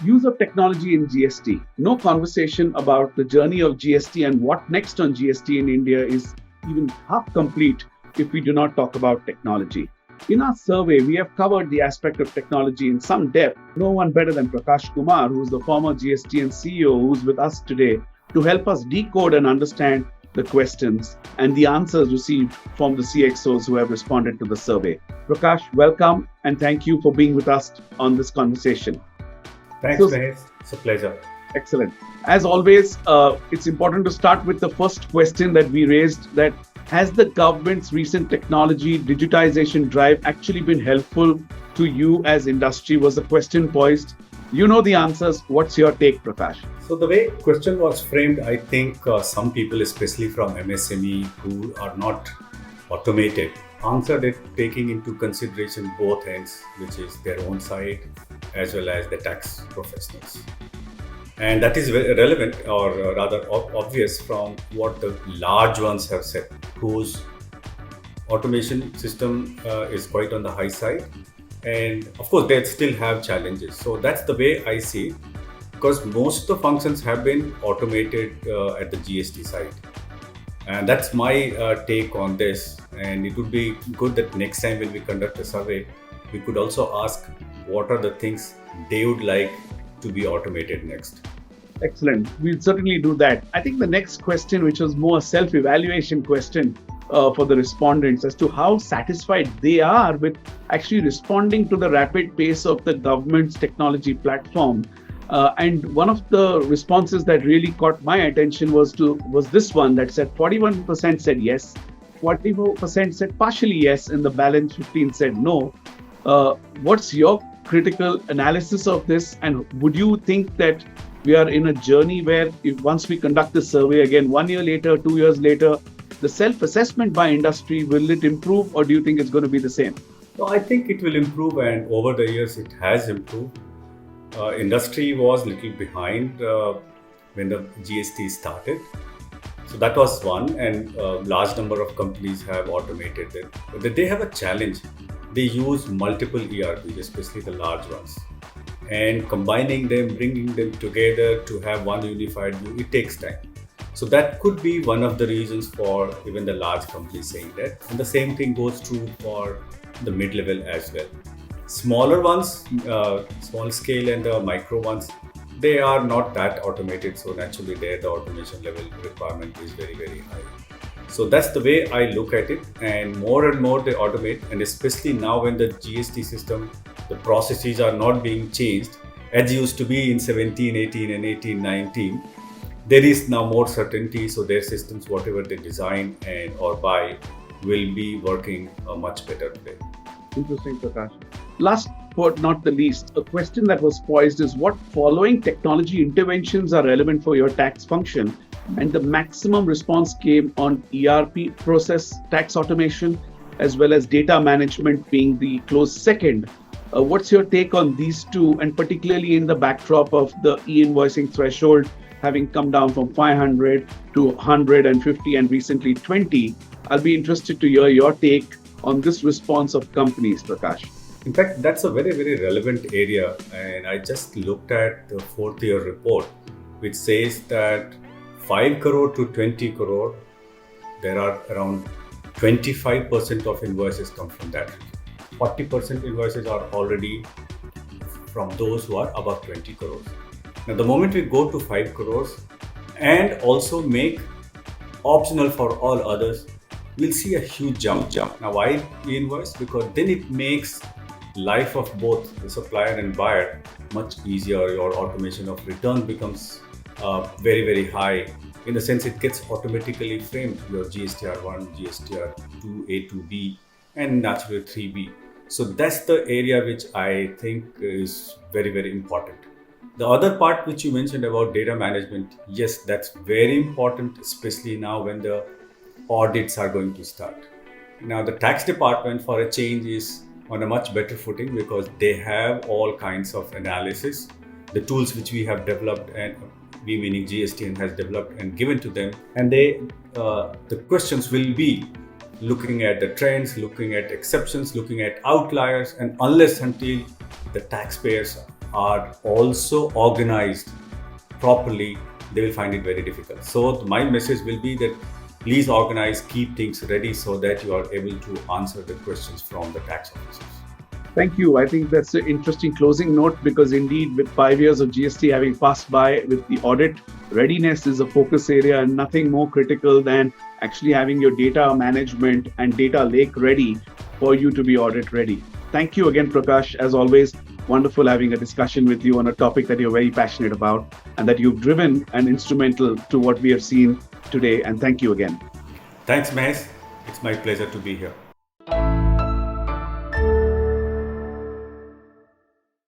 Use of technology in GST. No conversation about the journey of GST and what next on GST in India is even half complete if we do not talk about technology. In our survey, we have covered the aspect of technology in some depth. No one better than Prakash Kumar, who is the former GSTN CEO, who's with us today to help us decode and understand the questions and the answers received from the CXOs who have responded to the survey. Prakash, welcome and thank you for being with us on this conversation. Thanks, Mahesh. It's a pleasure. Excellent. As always, it's important to start with the first question that we raised, that has the government's recent technology digitization drive actually been helpful to you as industry? Was the question posed? You know the answers. What's your take, Prakash? So the way question was framed, I think some people, especially from MSME who are not automated, answered it taking into consideration both ends, which is their own side as well as the tax professionals. And that is relevant, or rather obvious, from what the large ones have said, whose automation system is quite on the high side. And of course, they still have challenges. So that's the way I see it, because most of the functions have been automated at the GST side. And that's my take on this. And it would be good that next time when we conduct a survey, we could also ask what are the things they would like to be automated next. Excellent. We'll certainly do that. I think the next question, which was more a self-evaluation question for the respondents as to how satisfied they are with actually responding to the rapid pace of the government's technology platform. And one of the responses that really caught my attention was this one that said 41% said yes, 44% said partially yes, and the balance 15 said no. What's your critical analysis of this? And would you think that we are in a journey where once we conduct the survey again, 1 year later, 2 years later, the self-assessment by industry, will it improve, or do you think it's going to be the same? So I think it will improve, and over the years it has improved. Industry was a little behind when the GST started. So that was one, and a large number of companies have automated it. But they have a challenge. They use multiple ERPs, especially the large ones. And combining them, bringing them together to have one unified view, it takes time. So that could be one of the reasons for even the large companies saying that. And the same thing goes true for the mid-level as well. Smaller ones, small scale and the micro ones, they are not that automated. So naturally there the automation level requirement is very, very high. So that's the way I look at it, and more they automate, and especially now when the GST system, the processes are not being changed as used to be in 17, 18 and 18, 19. There is now more certainty, so their systems, whatever they design and or buy, will be working much better today. Interesting, Prakash. Last but not the least, a question that was poised is what following technology interventions are relevant for your tax function? And the maximum response came on ERP process tax automation, as well as data management being the close second. What's your take on these two, and particularly in the backdrop of the e-invoicing threshold having come down from 500 to 150 and recently 20? I'll be interested to hear your take on this response of companies, Prakash. In fact, that's a very, very relevant area. And I just looked at the fourth year report, which says that 5 crore to 20 crore, there are around 25% of invoices come from that. 40% invoices are already from those who are above 20 crores. Now, the moment we go to 5 crores and also make optional for all others, we'll see a huge jump. Now, why we invoice? Because then it makes life of both the supplier and buyer much easier. Your automation of return becomes very, very high. In the sense, it gets automatically framed, your GSTR1, GSTR2, A to B, and naturally 3B. So that's the area which I think is very, very important. The other part which you mentioned about data management, yes, that's very important, especially now when the audits are going to start. Now, the tax department for a change is on a much better footing because they have all kinds of analysis, the tools which we have developed, and we meaning GSTN has developed and given to them, and the questions will be looking at the trends, looking at exceptions, looking at outliers, and unless until the taxpayers are also organized properly, they will find it very difficult. So my message will be that please organize, keep things ready so that you are able to answer the questions from the tax officers. Thank you. I think that's an interesting closing note because indeed, with 5 years of GST having passed by, with the audit, readiness is a focus area and nothing more critical than actually having your data management and data lake ready for you to be audit ready. Thank you again, Prakash. As always, wonderful having a discussion with you on a topic that you're very passionate about and that you've driven and instrumental to what we have seen today. And thank you again. Thanks, Mahesh. It's my pleasure to be here.